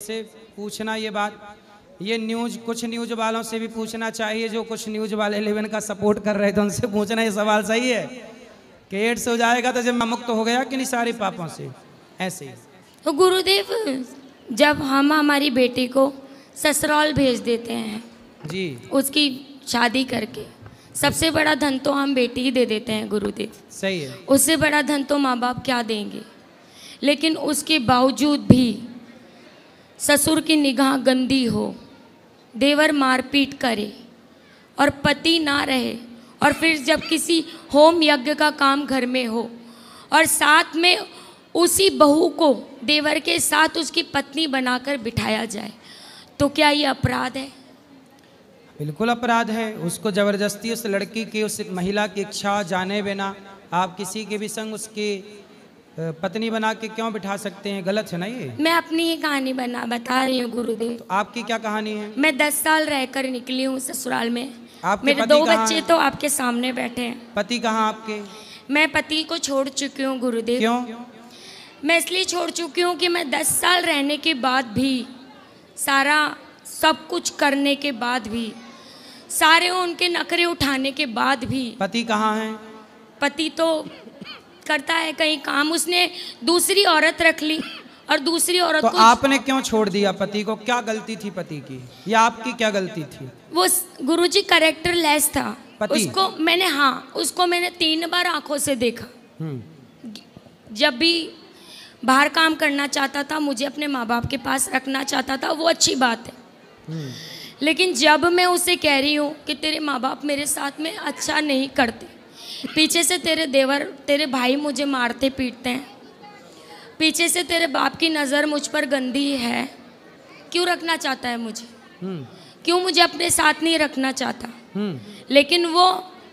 से पूछना ये बात, ये न्यूज कुछ न्यूज वालों से भी पूछना चाहिए, जो कुछ न्यूज वाले 11 का सपोर्ट कर रहे थे उनसे पूछना ये सवाल सही है कि एड्स हो जाएगा तो जब मैं मुक्त हो गया कि नहीं सारे पापों से, ऐसे ही। तो गुरुदेव जब हम हमारी बेटी को ससुराल भेज देते हैं जी, उसकी शादी करके, सबसे बड़ा धन तो हम बेटी ही दे देते हैं गुरुदेव, सही है। उससे बड़ा धन तो माँ बाप क्या देंगे। लेकिन उसके बावजूद भी ससुर की निगाह गंदी हो, देवर मारपीट करे और पति ना रहे, और फिर जब किसी होम यज्ञ का काम घर में हो और साथ में उसी बहू को देवर के साथ उसकी पत्नी बनाकर बिठाया जाए, तो क्या ये अपराध है? बिल्कुल अपराध है। उसको जबरदस्ती उस लड़की की, उस महिला की इच्छा जाने बिना आप किसी के भी संग उसकी पत्नी बना के क्यों बिठा सकते हैं? गलत है ना ये। मैं अपनी ही कहानी बता रही हूँ गुरुदेव। तो आपकी क्या कहानी है? मैं 10 साल रहकर निकली हूँ ससुराल में। आपके मेरे पति 2 कहाँ बच्चे हैं? तो आपके सामने बैठे हैं। पति कहाँ आपके? मैं पति को छोड़ चुकी हूँ गुरुदेव। क्यों? मैं इसलिए छोड़ चुकी हूँ कि मैं 10 साल रहने के बाद भी, सारा सब कुछ करने के बाद भी, सारे उनके नखरे उठाने के बाद भी, पति कहाँ है? पति तो करता है कहीं काम, उसने दूसरी औरत रख ली और दूसरी औरत तो को आपने क्यों छोड़ दिया पति को? क्या गलती थी पति की, या आपकी क्या गलती थी? वो गुरुजी कैरेक्टर लेस था। पति? उसको मैंने 3 बार आंखों से देखा। हम्म। जब भी बाहर काम करना चाहता था, मुझे अपने माँ बाप के पास रखना चाहता था, वो अच्छी बात है। लेकिन जब मैं उसे कह रही हूँ कि तेरे माँ बाप मेरे साथ में अच्छा नहीं करते, पीछे से तेरे देवर, तेरे भाई मुझे मारते पीटते हैं, पीछे से तेरे बाप की नज़र मुझ पर गंदी है, क्यों रखना चाहता है मुझे? क्यों मुझे अपने साथ नहीं रखना चाहता? लेकिन वो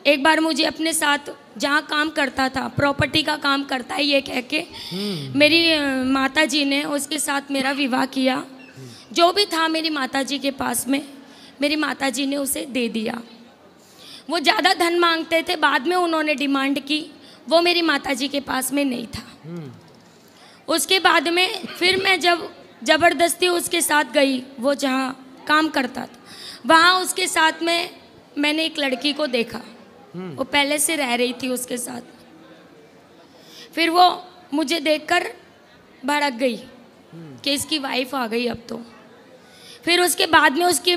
एक बार मुझे अपने साथ जहाँ काम करता था, प्रॉपर्टी का काम करता है ये कह के, मेरी माता जी ने उसके साथ मेरा विवाह किया। जो भी था मेरी माता जी के पास में, मेरी माता जी ने उसे दे दिया। वो ज़्यादा धन मांगते थे, बाद में उन्होंने डिमांड की, वो मेरी माता जी के पास में नहीं था। उसके बाद में फिर मैं जब ज़बरदस्ती उसके साथ गई, वो जहाँ काम करता था वहाँ उसके साथ में मैंने एक लड़की को देखा। वो पहले से रह रही थी उसके साथ। फिर वो मुझे देखकर भड़क गई कि इसकी वाइफ आ गई अब तो। फिर उसके बाद में उसकी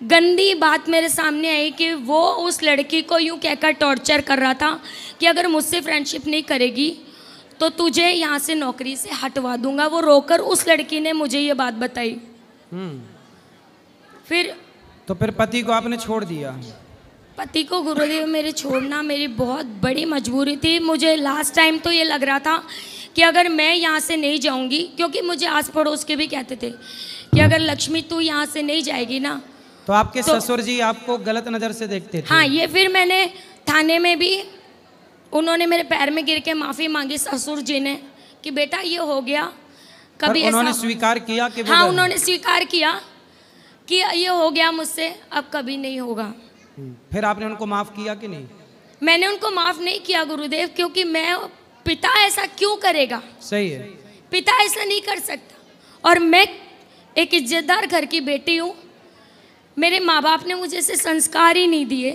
गंदी बात मेरे सामने आई कि वो उस लड़की को यूँ कहकर टॉर्चर कर रहा था कि अगर मुझसे फ्रेंडशिप नहीं करेगी तो तुझे यहाँ से नौकरी से हटवा दूंगा। वो रोकर उस लड़की ने मुझे ये बात बताई। फिर पति को आपने छोड़ दिया? पति को गुरुदेव मेरे छोड़ना मेरी बहुत बड़ी मजबूरी थी। मुझे लास्ट टाइम तो ये लग रहा था कि अगर मैं यहाँ से नहीं जाऊँगी, क्योंकि मुझे आस पड़ोस के भी कहते थे कि अगर लक्ष्मी तू यहाँ से नहीं जाएगी ना तो आपके ससुर जी आपको गलत नज़र से देखते थे? हाँ, ये फिर मैंने थाने में भी, उन्होंने मेरे पैर में गिर के माफ़ी मांगी ससुर जी ने कि बेटा ये हो गया, कभी ऐसा। उन्होंने स्वीकार किया कि हाँ, उन्होंने स्वीकार किया कि ये हो गया मुझसे, अब कभी नहीं होगा। फिर आपने उनको माफ़ किया कि नहीं? मैंने उनको माफ़ नहीं किया गुरुदेव, क्योंकि पिता ऐसा क्यों करेगा? सही है। पिता ऐसा नहीं कर सकता। और मैं एक इज्जतदार घर की बेटी हूँ। मेरे माँ बाप ने मुझे ऐसे संस्कार ही नहीं दिए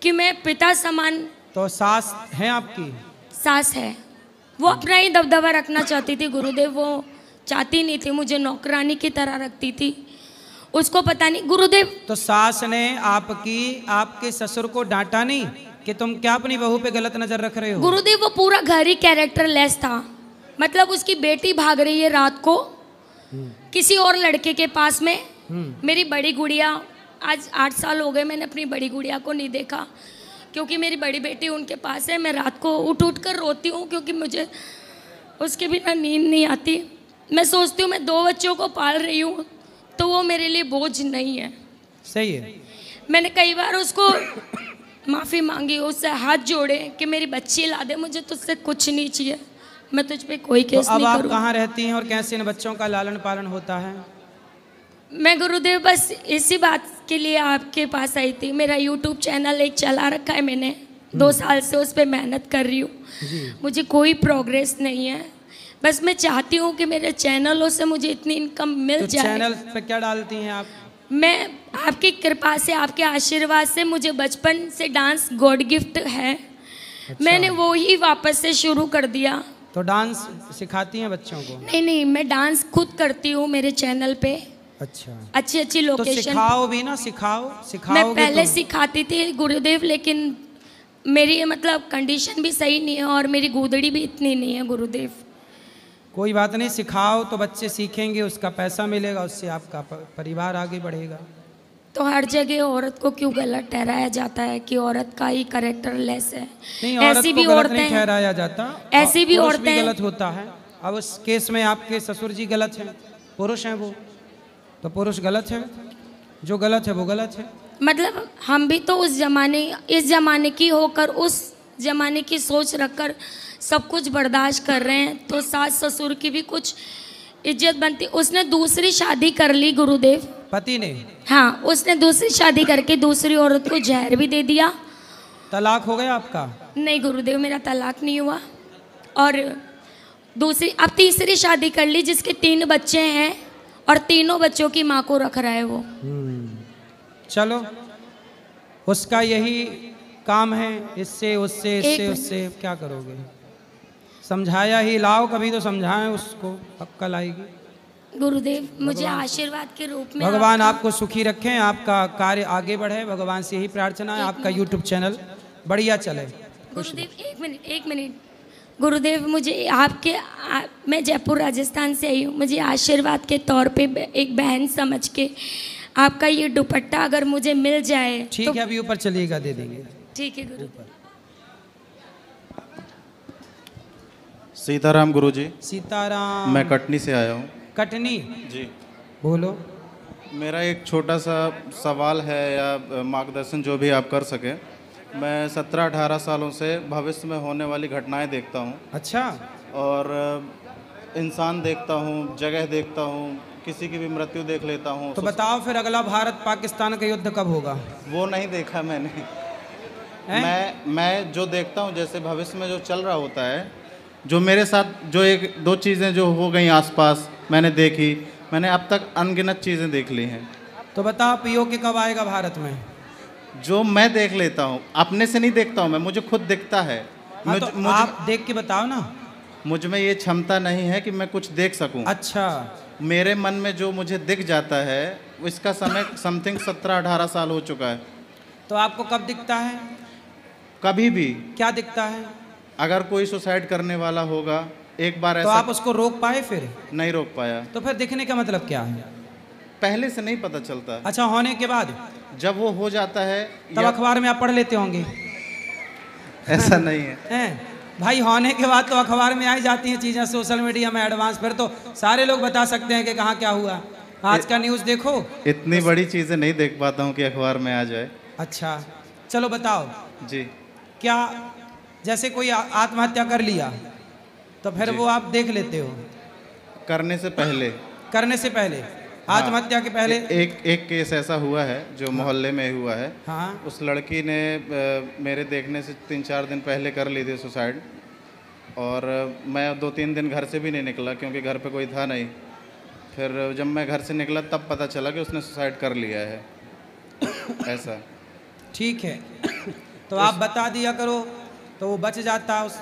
कि मैं पिता समान। तो सास है आपकी? सास है, वो अपना ही दबदबा रखना चाहती थी गुरुदेव। वो चाहती नहीं थी मुझे नौकरानी की तरह रखती थी। उसको पता नहीं गुरुदेव। तो सास ने आपके ससुर को डांटा नहीं कि तुम क्या अपनी बहू पे गलत नजर रख रहे हो? गुरुदेव वो पूरा घर ही कैरेक्टर लेस था। मतलब उसकी बेटी भाग रही है रात को किसी और लड़के के पास में। मेरी बड़ी गुड़िया, आज 8 साल हो गए मैंने अपनी बड़ी गुड़िया को नहीं देखा, क्योंकि मेरी बड़ी बेटी उनके पास है। मैं रात को उठ कर रोती हूँ, क्योंकि मुझे उसके बिना नींद नहीं आती। मैं सोचती हूँ मैं 2 बच्चों को पाल रही हूँ तो वो मेरे लिए बोझ नहीं है। सही है। मैंने कई बार उसको माफ़ी मांगी, उससे हाथ जोड़े कि मेरी बच्ची ला दे, मुझे तुझसे कुछ नहीं चाहिए, मैं तुझ पे कोई केस नहीं करूँ। अब आप कहाँ रहती हैं और कैसे इन बच्चों का लालन पालन होता है? मैं गुरुदेव बस इसी बात के लिए आपके पास आई थी। मेरा YouTube चैनल एक चला रखा है मैंने, 2 साल से उस पर मेहनत कर रही हूँ। मुझे कोई प्रोग्रेस नहीं है। बस मैं चाहती हूँ कि मेरे चैनलों से मुझे इतनी इनकम मिल तो जाए। चैनल पे क्या डालती हैं आप? मैं आपकी कृपा से, आपके आशीर्वाद से, मुझे बचपन से डांस गॉड गिफ्ट है। अच्छा। मैंने वो ही वापस से शुरू कर दिया। तो डांस सिखाती हैं बच्चों को? नहीं, मैं डांस खुद करती हूँ मेरे चैनल पे। अच्छा। अच्छी तो लोकेशन। सिखाओ भी ना, सिखाओगे मैं पहले तो। सिखाती थी गुरुदेव, लेकिन मेरी मतलब कंडीशन भी सही नहीं है और मेरी गूदड़ी भी इतनी नहीं है गुरुदेव। कोई बात नहीं, सिखाओ तो बच्चे सीखेंगे, उसका पैसा मिलेगा, उससे आपका परिवार आगे बढ़ेगा। तो हर जगह औरत को क्यों गलत ठहराया जाता है कि औरत का ही कैरेक्टर लेस है? नहीं, औरत ऐसी को भी गलत औरतें नहीं ठहराया जाता, ऐसी भी पुरुष औरतें गलत होता है। अब उस केस में आपके ससुर जी गलत हैं, पुरुष हैं वो, तो पुरुष गलत है, जो गलत है वो गलत है। मतलब हम भी तो इस जमाने की होकर उस जमाने की सोच रखकर सब कुछ बर्दाश्त कर रहे हैं, तो सास ससुर की भी कुछ इज्जत बनती। उसने दूसरी शादी कर ली गुरुदेव, पति ने। हाँ, उसने दूसरी शादी करके दूसरी औरत को जहर भी दे दिया। तलाक हो गया आपका? नहीं गुरुदेव, मेरा तलाक नहीं हुआ। और अब तीसरी शादी कर ली, जिसके 3 बच्चे हैं और तीनों बच्चों की माँ को रख रहा है वो। चलो, उसका यही काम है, इससे उससे उससे क्या करोगे? समझाया ही लाओ, कभी तो समझाएं उसको, अक्ल आएगी। गुरुदेव मुझे आशीर्वाद के रूप में भगवान आपको सुखी रखें, आपका कार्य आगे बढ़े, भगवान से यही प्रार्थना है, आपका यूट्यूब चैनल बढ़िया चले। गुरुदेव एक मिनट गुरुदेव, मुझे मैं जयपुर राजस्थान से आई हूँ, मुझे आशीर्वाद के तौर पे एक बहन समझ के आपका ये दुपट्टा अगर मुझे मिल जाए। ठीक है, अभी ऊपर चलिएगा, दे देंगे। ठीक है गुरु। सीताराम गुरुजी। सीताराम। मैं कटनी से आया हूँ। कटनी जी, बोलो। मेरा एक छोटा सा सवाल है या मार्गदर्शन जो भी आप कर सके। मैं 17-18 सालों से भविष्य में होने वाली घटनाएं देखता हूँ। अच्छा। और इंसान देखता हूँ, जगह देखता हूँ, किसी की भी मृत्यु देख लेता हूँ। तो बताओ फिर अगला भारत पाकिस्तान का युद्ध कब होगा? वो नहीं देखा मैंने। मैं जो देखता हूँ, जैसे भविष्य में जो चल रहा होता है, जो मेरे साथ जो 1-2 चीज़ें जो हो गई आसपास मैंने देखी, मैंने अब तक अनगिनत चीज़ें देख ली हैं। तो बताओ पीओके कब आएगा भारत में? जो मैं देख लेता हूँ, अपने से नहीं देखता हूँ मैं, मुझे खुद दिखता है। तो आप देख के बताओ ना। मुझ में ये क्षमता नहीं है कि मैं कुछ देख सकूं। अच्छा। मेरे मन में जो मुझे दिख जाता है, इसका समय समथिंग 17-18 साल हो चुका है। तो आपको कब दिखता है? कभी भी। क्या दिखता है? अगर कोई सुसाइड करने वाला होगा, एक बार तो ऐसा। आप उसको रोक पाए? फिर नहीं रोक पाया। तो फिर दिखने का मतलब क्या है? पहले से नहीं पता चलता। अच्छा, होने के बाद जब वो हो जाता है तब अखबार में आप पढ़ लेते होंगे? ऐसा नहीं है भाई, होने के बाद तो अखबार में आई जाती हैं चीज़ें, सोशल मीडिया में एडवांस, फिर तो सारे लोग बता सकते हैं कि कहाँ क्या हुआ। आज का न्यूज़ देखो। इतनी बड़ी चीज़ें नहीं देख पाता हूँ कि अखबार में आ जाए। अच्छा, चलो बताओ जी। क्या जैसे कोई आत्महत्या कर लिया तो फिर वो आप देख लेते हो? करने से पहले। करने से पहले? हाँ, आत्महत्या के पहले? एक केस ऐसा हुआ है जो मोहल्ले में हुआ है। हाँ। उस लड़की ने मेरे देखने से 3-4 दिन पहले कर ली थी सुसाइड, और मैं 2-3 दिन घर से भी नहीं निकला क्योंकि घर पे कोई था नहीं। फिर जब मैं घर से निकला तब पता चला कि उसने सुसाइड कर लिया है। ऐसा। ठीक है, तो आप बता दिया करो तो वो बच जाता। उस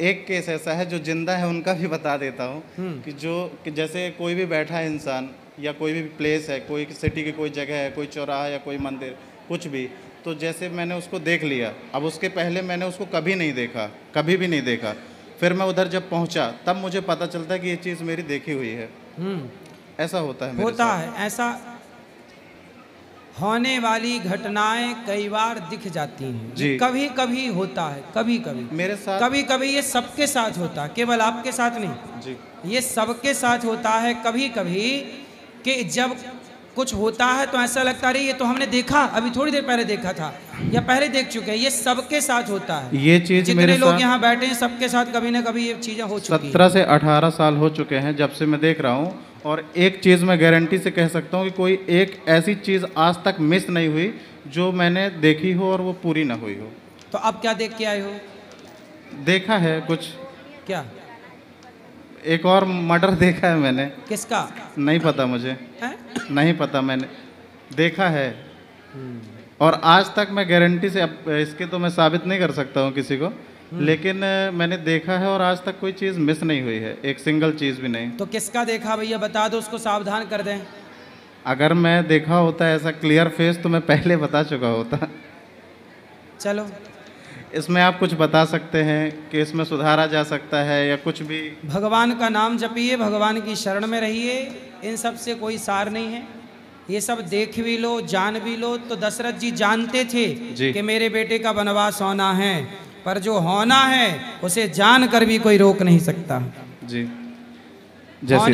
एक केस ऐसा है जो जिंदा है, उनका भी बता देता हूँ कि जैसे कोई भी बैठा है इंसान, या कोई भी प्लेस है, कोई सिटी की कोई जगह है, कोई चौराहा या कोई मंदिर, कुछ भी, तो जैसे मैंने उसको देख लिया, अब उसके पहले मैंने उसको कभी नहीं देखा, कभी भी नहीं देखा। फिर मैं उधर जब पहुँचा तब मुझे पता चलता है कि ये चीज़ मेरी देखी हुई है। ऐसा होता है मेरे साथ। ऐसा होने वाली घटनाएं कई बार दिख जाती हैं जी। कभी कभी होता है, कभी कभी मेरे साथ, कभी कभी ये सबके साथ होता है, केवल आपके साथ नहीं जी, ये सबके साथ होता है। कभी कभी कि जब कुछ होता है तो ऐसा लगता है ये तो हमने देखा, अभी थोड़ी देर पहले देखा था या पहले देख चुके हैं। ये सबके साथ होता है। ये चीज जितने लोग यहाँ बैठे हैं सबके साथ कभी ना कभी ये चीजें हो चुकी हैं। 17 से 18 साल हो चुके हैं जब से मैं देख रहा हूँ, और एक चीज़ मैं गारंटी से कह सकता हूँ कि कोई एक ऐसी चीज़ आज तक मिस नहीं हुई जो मैंने देखी हो और वो पूरी ना हुई हो। तो अब क्या देख के आए हो? देखा है कुछ। क्या? एक और मर्डर देखा है मैंने। किसका? नहीं पता मुझे, हैं? नहीं पता, मैंने देखा है। और आज तक मैं गारंटी से, अब इसके तो मैं साबित नहीं कर सकता हूँ किसी को, लेकिन मैंने देखा है और आज तक कोई चीज़ मिस नहीं हुई है, एक सिंगल चीज़ भी नहीं। तो किसका देखा भैया, बता दो, उसको सावधान कर दें। अगर मैं देखा होता ऐसा क्लियर फेस तो मैं पहले बता चुका होता। चलो, इसमें आप कुछ बता सकते हैं कि इसमें सुधारा जा सकता है या कुछ भी? भगवान का नाम जपिए, भगवान की शरण में रहिए, इन सब से कोई सार नहीं है। ये सब देख भी लो, जान भी लो। तो दशरथ जी जानते थे कि मेरे बेटे का वनवास होना है, पर जो होना है उसे जान कर भी कोई रोक नहीं सकता। जी, जैसे